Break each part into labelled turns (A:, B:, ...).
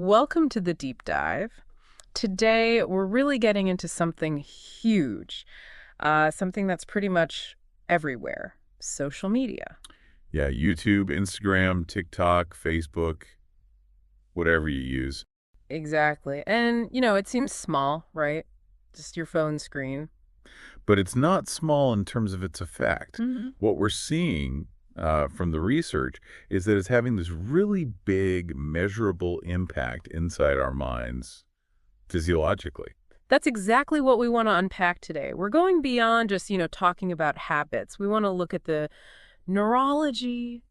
A: Welcome to the deep dive. Today, we're really getting into something huge, something that's pretty much everywhere, social media.
B: Yeah, YouTube, Instagram, TikTok, Facebook, whatever you use.
A: Exactly. And, it seems small, right? Just your phone screen.
B: But it's not small in terms of its effect.
A: Hmm.
B: What we're seeing from the research is that it's having this really big, measurable impact inside our minds physiologically.
A: That's exactly what we want to unpack today. We're going beyond just, talking about habits. We want to look at the neurology.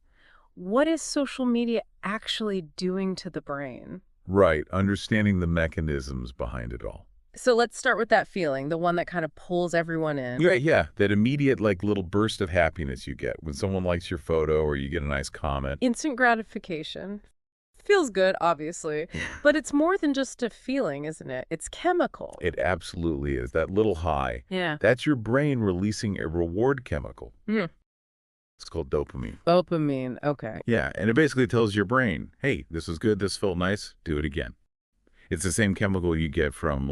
A: What is social media actually doing to the brain?
B: Right, understanding the mechanisms behind it all.
A: So let's start with that feeling, the one that kind of pulls everyone in.
B: Yeah, that immediate little burst of happiness you get when someone likes your photo or you get a nice comment.
A: Instant gratification. Feels good, obviously, but it's more than just a feeling, isn't it? It's chemical.
B: It absolutely is. That little high.
A: Yeah.
B: That's your brain releasing a reward chemical.
A: Mm.
B: It's called dopamine.
A: Dopamine, okay.
B: Yeah, and it basically tells your brain, hey, this was good, this felt nice, do it again. It's the same chemical you get from,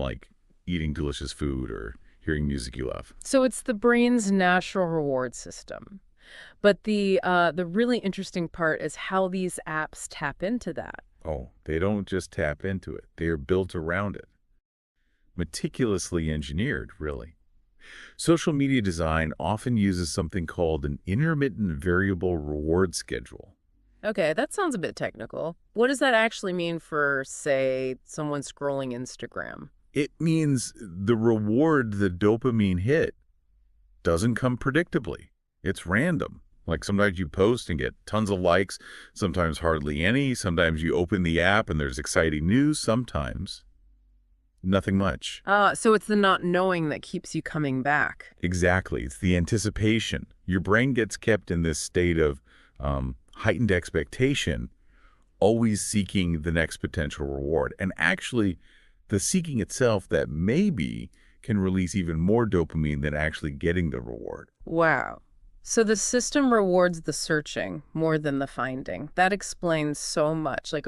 B: eating delicious food or hearing music you love.
A: So it's the brain's natural reward system. But the really interesting part is how these apps tap into that.
B: Oh, they don't just tap into it. They are built around it. Meticulously engineered, really. Social media design often uses something called an intermittent variable reward schedule.
A: Okay, that sounds a bit technical. What does that actually mean for, say, someone scrolling Instagram?
B: It means the reward, the dopamine hit, doesn't come predictably. It's random. Like sometimes you post and get tons of likes, sometimes hardly any. Sometimes you open the app and there's exciting news. Sometimes nothing much.
A: So it's the not knowing that keeps you coming back.
B: Exactly. It's the anticipation. Your brain gets kept in this state of heightened expectation, always seeking the next potential reward. And actually, the seeking itself that maybe can release even more dopamine than actually getting the reward.
A: Wow. So the system rewards the searching more than the finding. That explains so much, like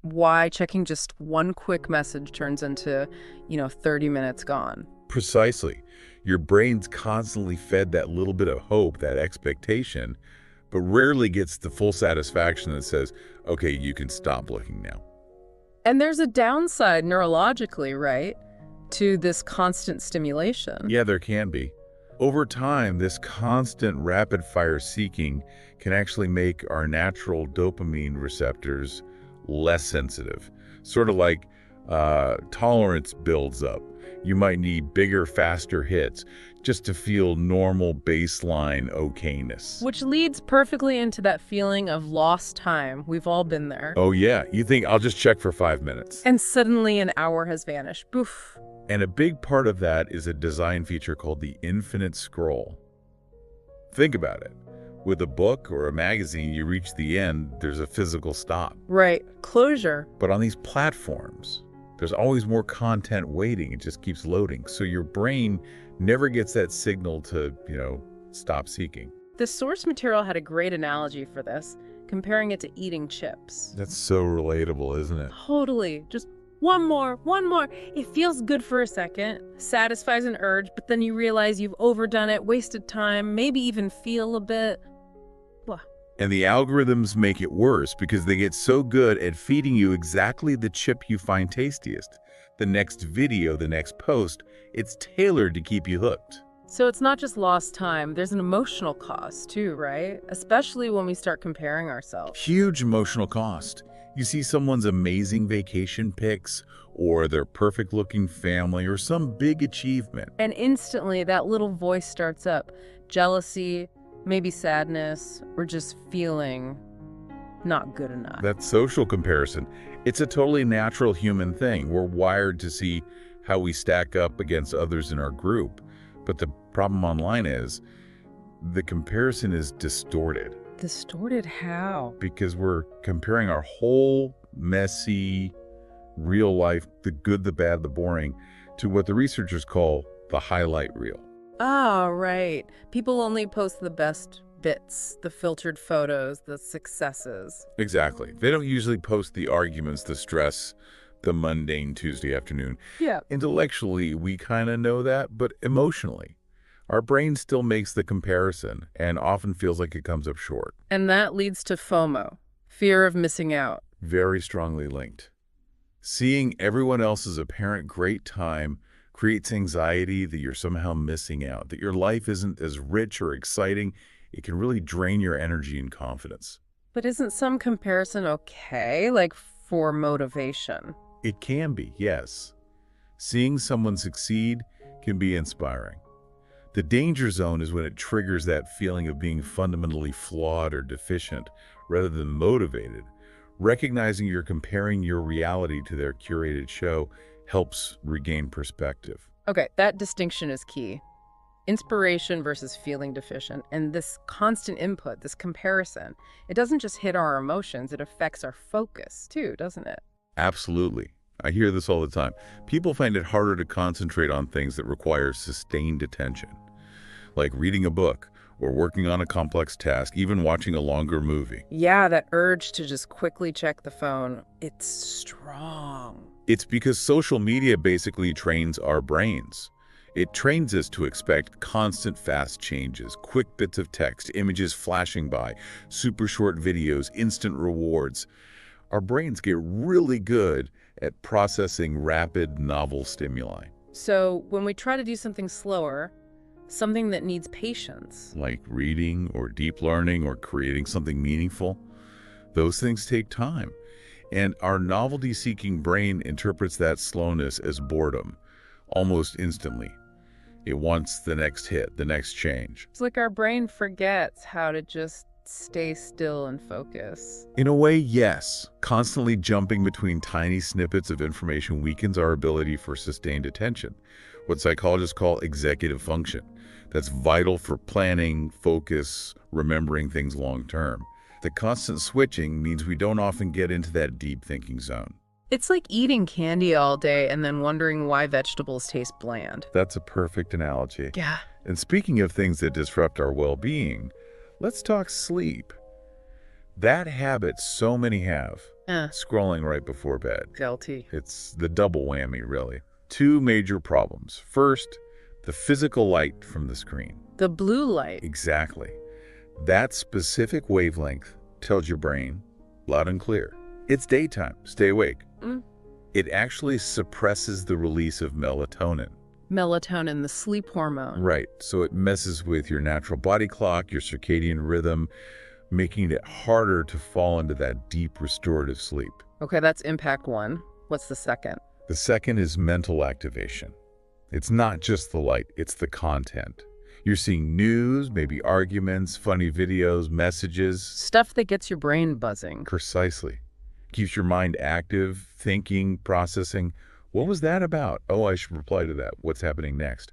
A: why checking just one quick message turns into, 30 minutes gone.
B: Precisely. Your brain's constantly fed that little bit of hope, that expectation, but rarely gets the full satisfaction that says, okay, you can stop looking now.
A: And there's a downside neurologically, right, to this constant stimulation.
B: Yeah, there can be. Over time, this constant rapid-fire seeking can actually make our natural dopamine receptors less sensitive. Sort of like tolerance builds up. You might need bigger, faster hits just to feel normal baseline okayness.
A: Which leads perfectly into that feeling of lost time. We've all been there.
B: Oh yeah, you think I'll just check for 5 minutes.
A: And suddenly an hour has vanished. Boof.
B: And a big part of that is a design feature called the infinite scroll. Think about it. With a book or a magazine, you reach the end, there's a physical stop.
A: Right. Closure.
B: But on these platforms, there's always more content waiting. It just keeps loading. So your brain never gets that signal to, stop seeking.
A: The source material had a great analogy for this, comparing it to eating chips.
B: That's so relatable, isn't it?
A: Totally. Just one more. It feels good for a second, satisfies an urge, but then you realize you've overdone it, wasted time, maybe even feel a bit.
B: And the algorithms make it worse because they get so good at feeding you exactly the chip you find tastiest. The next video, the next post, it's tailored to keep you hooked.
A: So it's not just lost time, there's an emotional cost too, right? Especially when we start comparing ourselves.
B: Huge emotional cost. You see someone's amazing vacation pics or their perfect-looking family or some big achievement.
A: And instantly that little voice starts up. Jealousy, maybe sadness, or just feeling not good enough.
B: That social comparison, it's a totally natural human thing. We're wired to see how we stack up against others in our group. But the problem online is the comparison is distorted.
A: Distorted how?
B: Because we're comparing our whole messy, real life, the good, the bad, the boring, to what the researchers call the highlight reel.
A: Oh, right. People only post the best bits, the filtered photos, the successes.
B: Exactly. They don't usually post the arguments, the stress, the mundane Tuesday afternoon.
A: Yeah.
B: Intellectually, we kind of know that, but emotionally, our brain still makes the comparison and often feels like it comes up short.
A: And that leads to FOMO, fear of missing out.
B: Very strongly linked. Seeing everyone else's apparent great time creates anxiety that you're somehow missing out, that your life isn't as rich or exciting. It can really drain your energy and confidence.
A: But isn't some comparison okay, like for motivation?
B: It can be, yes. Seeing someone succeed can be inspiring. The danger zone is when it triggers that feeling of being fundamentally flawed or deficient rather than motivated. Recognizing you're comparing your reality to their curated show helps regain perspective.
A: Okay, that distinction is key. Inspiration versus feeling deficient. And this constant input, this comparison, it doesn't just hit our emotions, it affects our focus too, doesn't it?
B: Absolutely. I hear this all the time. People find it harder to concentrate on things that require sustained attention, like reading a book or working on a complex task, even watching a longer movie.
A: Yeah, that urge to just quickly check the phone, it's strong.
B: It's because social media basically trains our brains. It trains us to expect constant fast changes, quick bits of text, images flashing by, super short videos, instant rewards. Our brains get really good at processing rapid, novel stimuli.
A: So when we try to do something slower, something that needs patience.
B: Like reading or deep learning or creating something meaningful, those things take time. And our novelty-seeking brain interprets that slowness as boredom, almost instantly. It wants the next hit, the next change.
A: It's like our brain forgets how to just stay still and focus.
B: In a way, yes. Constantly jumping between tiny snippets of information weakens our ability for sustained attention, what psychologists call executive function. That's vital for planning, focus, remembering things long term. The constant switching means we don't often get into that deep thinking zone.
A: It's like eating candy all day and then wondering why vegetables taste bland.
B: That's a perfect analogy.
A: Yeah.
B: And speaking of things that disrupt our well-being, let's talk sleep. That habit so many have, scrolling right before bed.
A: Guilty.
B: It's the double whammy, really. Two major problems. First, the physical light from the screen.
A: The blue light.
B: Exactly. That specific wavelength tells your brain, loud and clear, it's daytime, stay awake. It actually suppresses the release of melatonin.
A: Melatonin, the sleep hormone.
B: Right, so it messes with your natural body clock, your circadian rhythm, making it harder to fall into that deep restorative sleep.
A: Okay, that's impact one. What's the second?
B: The second is mental activation. It's not just the light, it's the content. You're seeing news, maybe arguments, funny videos, messages.
A: Stuff that gets your brain buzzing.
B: Precisely. Keeps your mind active, thinking, processing. What was that about? Oh, I should reply to that. What's happening next?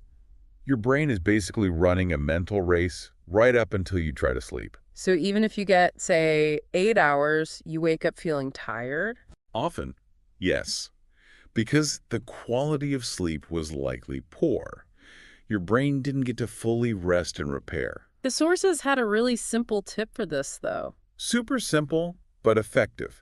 B: Your brain is basically running a mental race right up until you try to sleep.
A: So even if you get, say, 8 hours, you wake up feeling tired?
B: Often, yes. Because the quality of sleep was likely poor. Your brain didn't get to fully rest and repair.
A: The sources had a really simple tip for this, though.
B: Super simple, but effective.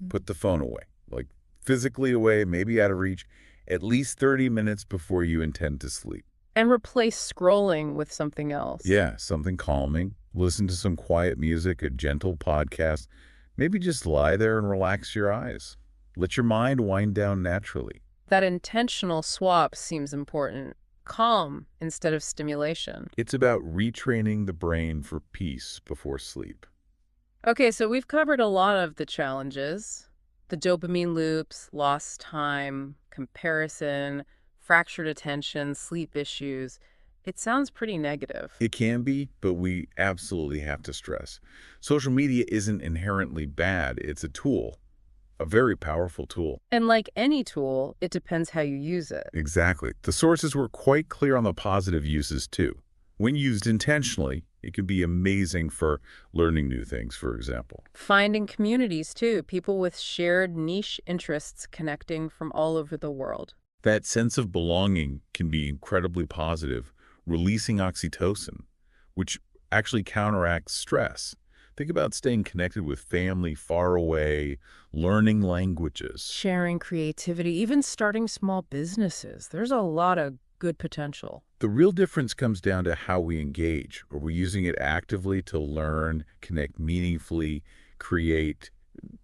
B: Put the phone away, like physically away, maybe out of reach, at least 30 minutes before you intend to sleep.
A: And replace scrolling with something else.
B: Yeah, something calming. Listen to some quiet music, a gentle podcast. Maybe just lie there and relax your eyes. Let your mind wind down naturally.
A: That intentional swap seems important. Calm instead of stimulation.
B: It's about retraining the brain for peace before sleep.
A: Okay, so we've covered a lot of the challenges. The dopamine loops, lost time, comparison, fractured attention, sleep issues. It sounds pretty negative.
B: It can be, but we absolutely have to stress. Social media isn't inherently bad. It's a tool, a very powerful tool.
A: And like any tool, it depends how you use it.
B: Exactly. The sources were quite clear on the positive uses, too. When used intentionally, it can be amazing for learning new things, for example.
A: Finding communities, too, people with shared niche interests connecting from all over the world.
B: That sense of belonging can be incredibly positive, releasing oxytocin, which actually counteracts stress. Think about staying connected with family far away, learning languages.
A: Sharing creativity, even starting small businesses. There's a lot of good potential.
B: The real difference comes down to how we engage. Are we using it actively to learn, connect meaningfully, create?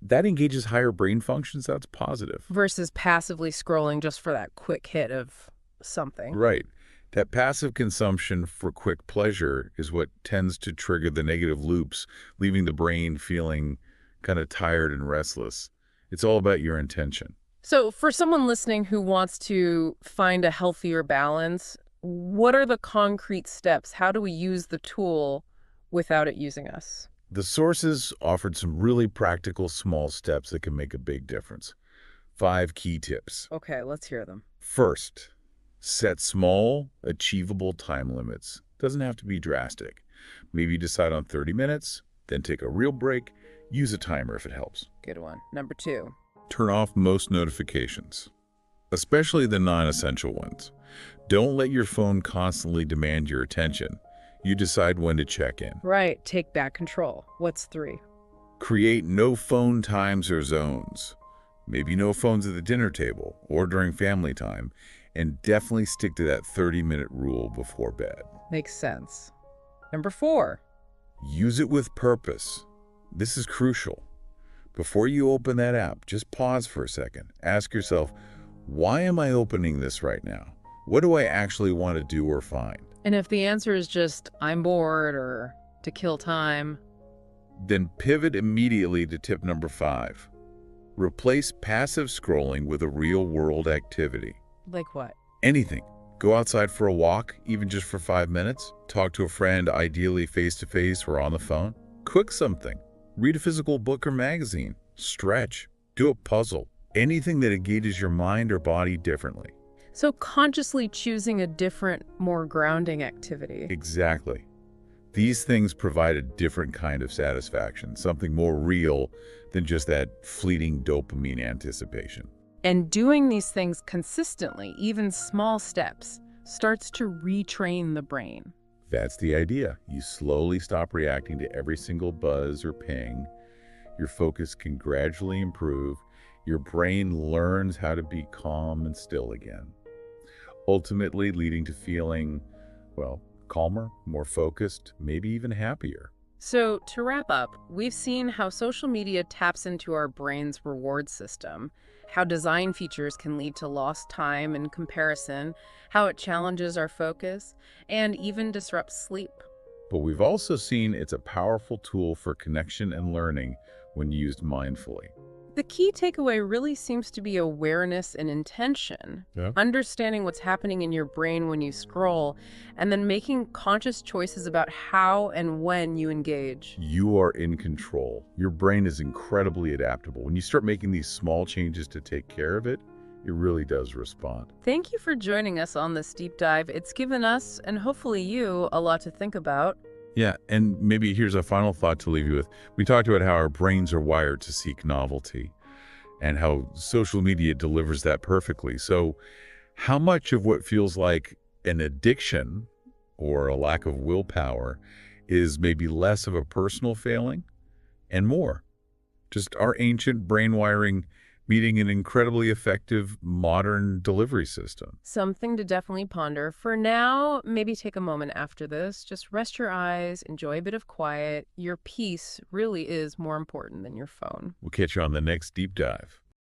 B: That engages higher brain functions. That's positive.
A: Versus passively scrolling just for that quick hit of something.
B: Right. That passive consumption for quick pleasure is what tends to trigger the negative loops, leaving the brain feeling kind of tired and restless. It's all about your intention.
A: So for someone listening who wants to find a healthier balance, what are the concrete steps? How do we use the tool without it using us?
B: The sources offered some really practical small steps that can make a big difference. 5 key tips.
A: Okay, let's hear them.
B: First, set small, achievable time limits. Doesn't have to be drastic. Maybe decide on 30 minutes, then take a real break. Use a timer if it helps.
A: Good one. Number 2.
B: Turn off most notifications, especially the non-essential ones. Don't let your phone constantly demand your attention. You decide when to check in.
A: Right, take back control. What's 3?
B: Create no phone times or zones. Maybe no phones at the dinner table or during family time, and definitely stick to that 30-minute rule before bed.
A: Makes sense. Number 4.
B: Use it with purpose. This is crucial. Before you open that app, just pause for a second. Ask yourself, why am I opening this right now? What do I actually want to do or find?
A: And if the answer is just, I'm bored or to kill time,
B: Then pivot immediately to tip number 5. Replace passive scrolling with a real-world activity.
A: like what?
B: Anything. Go outside for a walk, even just for 5 minutes. Talk to a friend, ideally face-to-face or on the phone. Cook something. Read a physical book or magazine. Stretch. Do a puzzle. Anything that engages your mind or body differently.
A: So consciously choosing a different, more grounding activity.
B: Exactly. These things provide a different kind of satisfaction, something more real than just that fleeting dopamine anticipation.
A: And doing these things consistently, even small steps, starts to retrain the brain.
B: That's the idea. You slowly stop reacting to every single buzz or ping. Your focus can gradually improve. Your brain learns how to be calm and still again, ultimately leading to feeling, well, calmer, more focused, maybe even happier.
A: So to wrap up, we've seen how social media taps into our brain's reward system, how design features can lead to lost time and comparison, how it challenges our focus, and even disrupts sleep.
B: But we've also seen it's a powerful tool for connection and learning when used mindfully.
A: The key takeaway really seems to be awareness and intention.
B: Yeah.
A: Understanding what's happening in your brain when you scroll, and then making conscious choices about how and when you engage.
B: You are in control. Your brain is incredibly adaptable. When you start making these small changes to take care of it, it really does respond.
A: Thank you for joining us on this deep dive. It's given us, and hopefully you, a lot to think about.
B: Yeah, and maybe here's a final thought to leave you with. We talked about how our brains are wired to seek novelty and how social media delivers that perfectly. So how much of what feels like an addiction or a lack of willpower is maybe less of a personal failing and more just our ancient brain wiring meeting an incredibly effective modern delivery system?
A: Something to definitely ponder. For now, maybe take a moment after this. Just rest your eyes, enjoy a bit of quiet. Your peace really is more important than your phone.
B: We'll catch you on the next deep dive.